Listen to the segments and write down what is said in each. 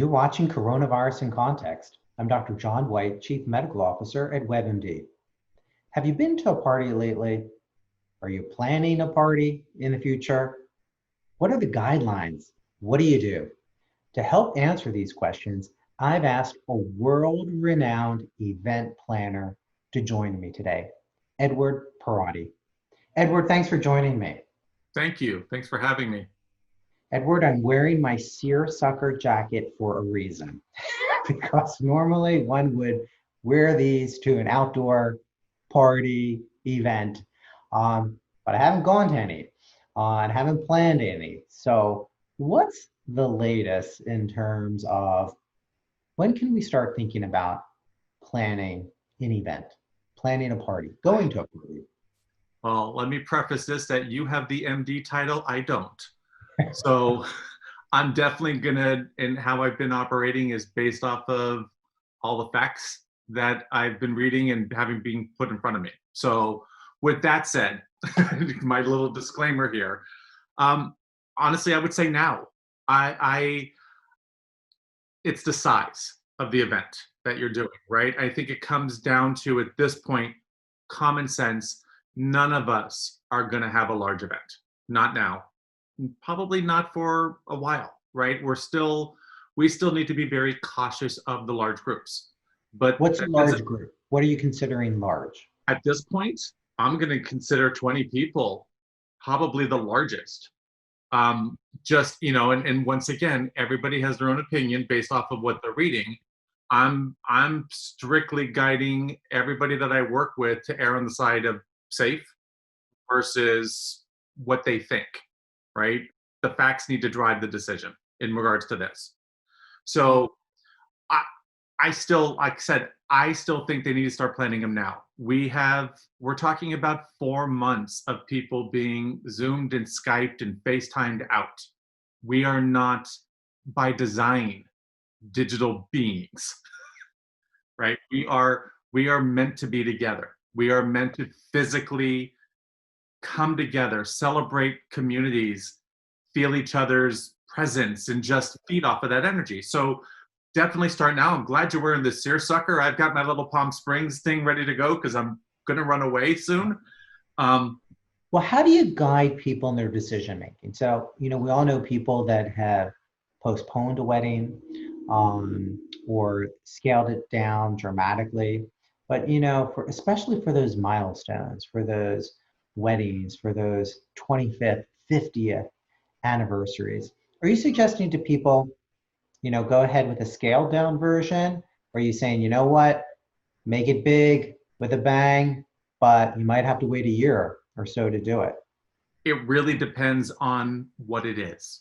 You're watching Coronavirus in Context. I'm Dr. John Whyte, Chief Medical Officer at WebMD. Have you been to a party lately? Are you planning a party in the future? What are the guidelines? What do you do? To help answer these questions, I've asked a world-renowned event planner to join me today, Edward Perotti. Edward, thanks for joining me. Thank you. Thanks for having me. Edward, I'm wearing my seersucker jacket for a reason. Because normally one would wear these to an outdoor party event, but I haven't gone to any and haven't planned any. So what's the latest in terms of when can we start thinking about planning an event, planning a party, going to a party? Well, let me preface this that you have the MD title, I don't. So I'm definitely gonna, and how I've been operating is based off of all the facts that I've been reading and having been put in front of me. So with that said, my little disclaimer here, honestly, I would say now. It's the size of the event that you're doing, right? I think it comes down to, at this point, common sense. None of us are gonna have a large event, not now. Probably not for a while, right? We still need to be very cautious of the large groups. But what's a large group? What are you considering large? At this point, I'm going to consider 20 people probably the largest. Just, and once again, everybody has their own opinion based off of what they're reading. I'm strictly guiding everybody that I work with to err on the side of safe versus what they think. Right? The facts need to drive the decision in regards to this. So I still, like I said, I still think they need to start planning them now. We're talking about 4 months of people being Zoomed and Skyped and FaceTimed out. We are not, by design, digital beings, right? We are meant to be together. We are meant to physically come together, celebrate communities, feel each other's presence, and just feed off of that energy. So definitely start now. I'm glad you're wearing this seersucker. I've got my little Palm Springs thing ready to go because I'm going to run away soon. Well, how do you guide people in their decision making? So, we all know people that have postponed a wedding or scaled it down dramatically. But, especially for those milestones, for those weddings, for those 25th, 50th anniversaries, are you suggesting to people, go ahead with a scaled down version? Or are you saying, you know what, make it big with a bang, but you might have to wait a year or so to do it? It really depends on what it is,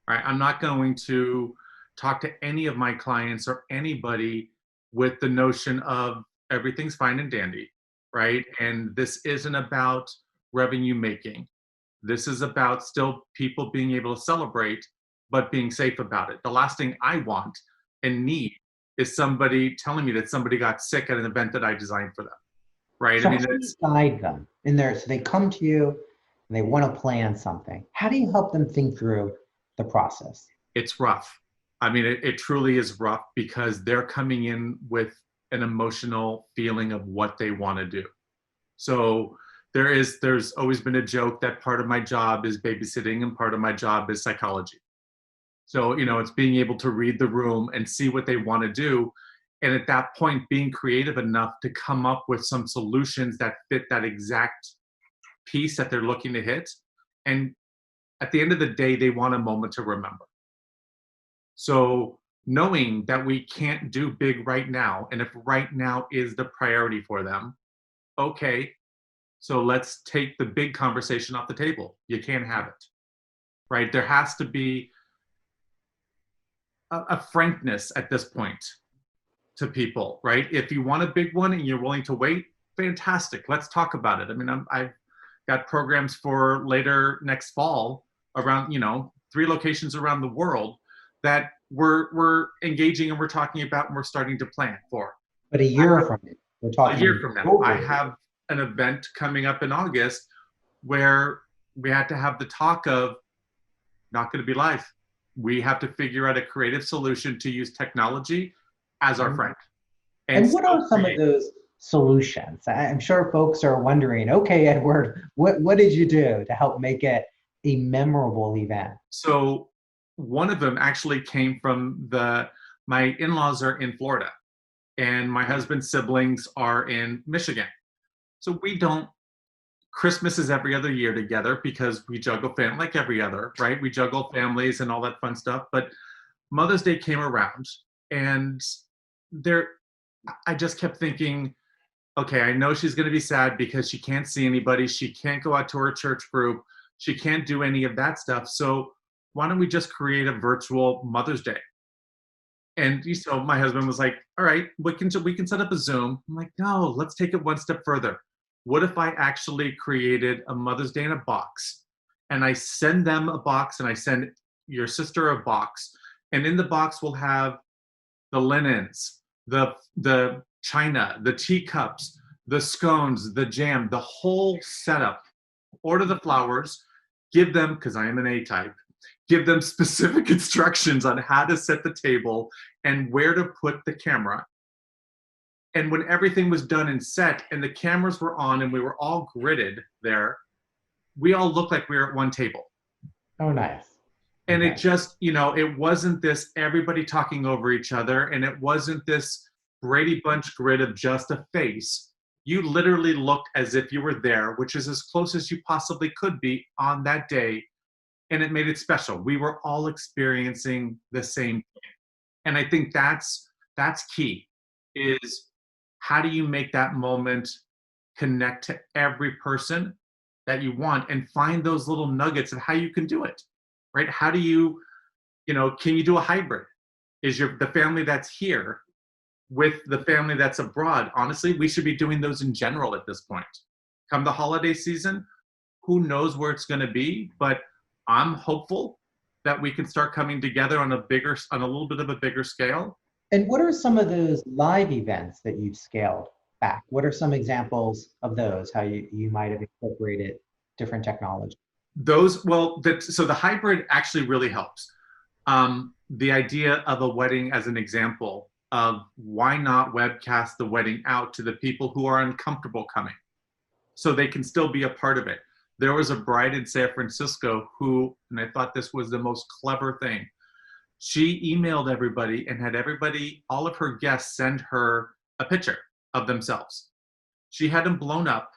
right? I'm not going to talk to any of my clients or anybody with the notion of everything's fine and dandy, right? And this isn't about revenue making. This is about still people being able to celebrate, but being safe about it. The last thing I want and need is somebody telling me that somebody got sick at an event that I designed for them, right? So how do you guide them in there? So they come to you and they want to plan something. How do you help them think through the process? It's rough. I mean, it truly is rough because they're coming in with an emotional feeling of what they want to do. So there's always been a joke that part of my job is babysitting and part of my job is psychology. So, it's being able to read the room and see what they want to do. And at that point, being creative enough to come up with some solutions that fit that exact piece that they're looking to hit. And at the end of the day, they want a moment to remember. So knowing that we can't do big right now, and if right now is the priority for them, okay, so let's take the big conversation off the table. You can't have it, right? There has to be a frankness at this point to people, right? If you want a big one and you're willing to wait, fantastic. Let's talk about it. I mean, I've got programs for later next fall around, 3 locations around the world that we're engaging and we're talking about and we're starting to plan for. But a year from now, we're talking a year from now. I have an event coming up in August where we had to have the talk of not going to be live, We have to figure out a creative solution to use technology as our friend. And what still are some of create. those solutions? I'm sure folks are wondering, okay, Edward, what did you do to help make it a memorable event? So one of them actually came from my in-laws are in Florida and my husband's siblings are in Michigan. So we don't, Christmas is every other year together because we juggle family like every other, right? We juggle families and all that fun stuff. But Mother's Day came around and there, I just kept thinking, okay, I know she's going to be sad because she can't see anybody. She can't go out to her church group. She can't do any of that stuff. So why don't we just create a virtual Mother's Day? And so my husband was like, all right, we can set up a Zoom. I'm like, no, let's take it one step further. What if I actually created a Mother's Day in a box and I send them a box and I send your sister a box, and in the box we'll have the linens, the china, the teacups, the scones, the jam, the whole setup. Order the flowers, give them, because I am an A type, give them specific instructions on how to set the table and where to put the camera. And when everything was done and set and the cameras were on and we were all gridded there, we all looked like we were at one table. Oh, nice. And Okay. it just, it wasn't this everybody talking over each other, and it wasn't this Brady Bunch grid of just a face. You literally looked as if you were there, which is as close as you possibly could be on that day. And it made it special. We were all experiencing the same thing. And I think that's key, is how do you make that moment connect to every person that you want and find those little nuggets of how you can do it, right? How do you, can you do a hybrid? Is the family that's here with the family that's abroad? Honestly, we should be doing those in general at this point. Come the holiday season, who knows where it's going to be, but I'm hopeful that we can start coming together on a little bit of a bigger scale. And what are some of those live events that you've scaled back? What are some examples of those, how you might have incorporated different technology? So the hybrid actually really helps. The idea of a wedding as an example of why not webcast the wedding out to the people who are uncomfortable coming so they can still be a part of it. There was a bride in San Francisco who, and I thought this was the most clever thing, she emailed everybody and had all of her guests send her a picture of themselves. She had them blown up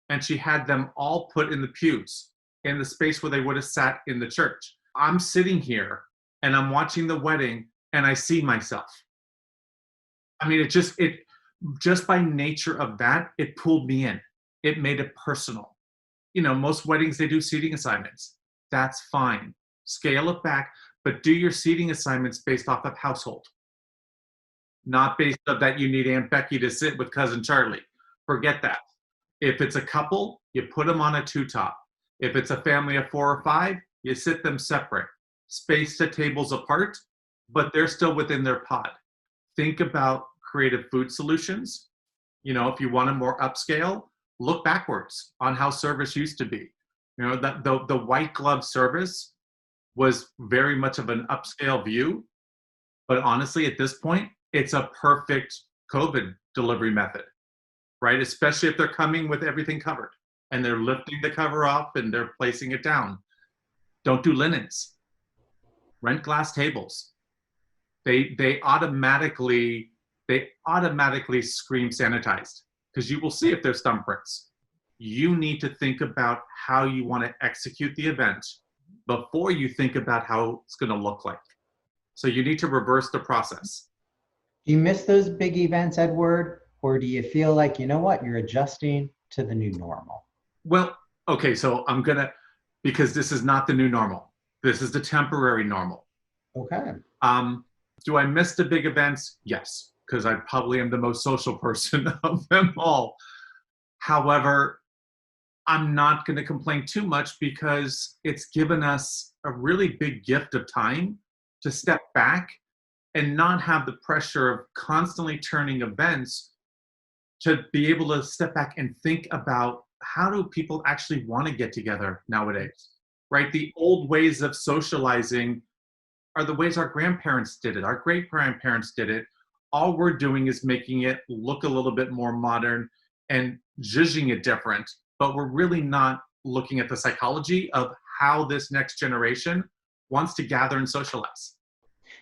and she had them all put in the pews in the space where they would have sat in the church. I'm sitting here and I'm watching the wedding and I see myself. I mean, it just by nature of that, it pulled me in. It made it personal. Most weddings, they do seating assignments. That's fine. Scale it back, but do your seating assignments based off of household, not based on that you need Aunt Becky to sit with Cousin Charlie. Forget that. If it's a couple, you put them on a two-top. If it's a family of 4 or 5, you sit them separate. Space the tables apart, but they're still within their pod. Think about creative food solutions. If you want a more upscale, look backwards on how service used to be. That the white glove service was very much of an upscale view, but honestly, at this point, it's a perfect COVID delivery method, right? Especially if they're coming with everything covered and they're lifting the cover off and they're placing it down. Don't do linens. Rent glass tables. They automatically scream sanitized because you will see if there's thumbprints. You need to think about how you want to execute the event before you think about how it's going to look like. So you need to reverse the process. Do you miss those big events, Edward? Or do you feel like, you know what, you're adjusting to the new normal? Well, okay, so because this is not the new normal. This is the temporary normal. Okay. Do I miss the big events? Yes, because I probably am the most social person of them all. However, I'm not going to complain too much because it's given us a really big gift of time to step back and not have the pressure of constantly turning events, to be able to step back and think about how do people actually want to get together nowadays, right? The old ways of socializing are the ways our grandparents did it, our great-grandparents did it. All we're doing is making it look a little bit more modern and zhuzhing it different, but we're really not looking at the psychology of how this next generation wants to gather and socialize.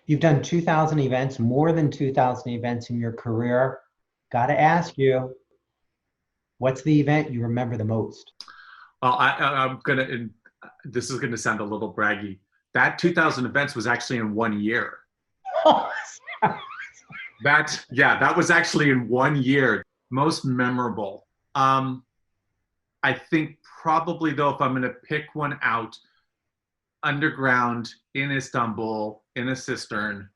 You've done 2,000 events, more than 2,000 events in your career. Got to ask you, what's the event you remember the most? Well, I'm gonna, and this is gonna sound a little braggy. That 2,000 events was actually in 1 year. That was actually in 1 year. Most memorable. I think probably though, if I'm going to pick one out, underground in Istanbul in a cistern,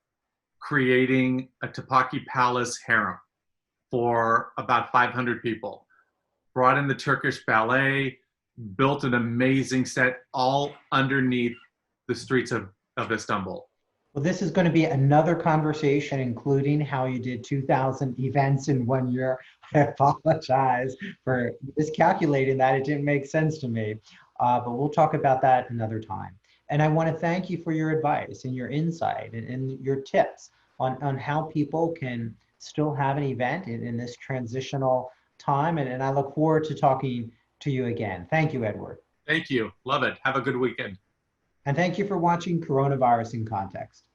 creating a Topaki Palace harem for about 500 people. Brought in the Turkish ballet, built an amazing set all underneath the streets of Istanbul. Well, this is going to be another conversation, including how you did 2,000 events in 1 year. I apologize for miscalculating that. It didn't make sense to me, but we'll talk about that another time. And I want to thank you for your advice and your insight and your tips on how people can still have an event in this transitional time. And I look forward to talking to you again. Thank you, Edward. Thank you. Love it. Have a good weekend. And thank you for watching Coronavirus in Context.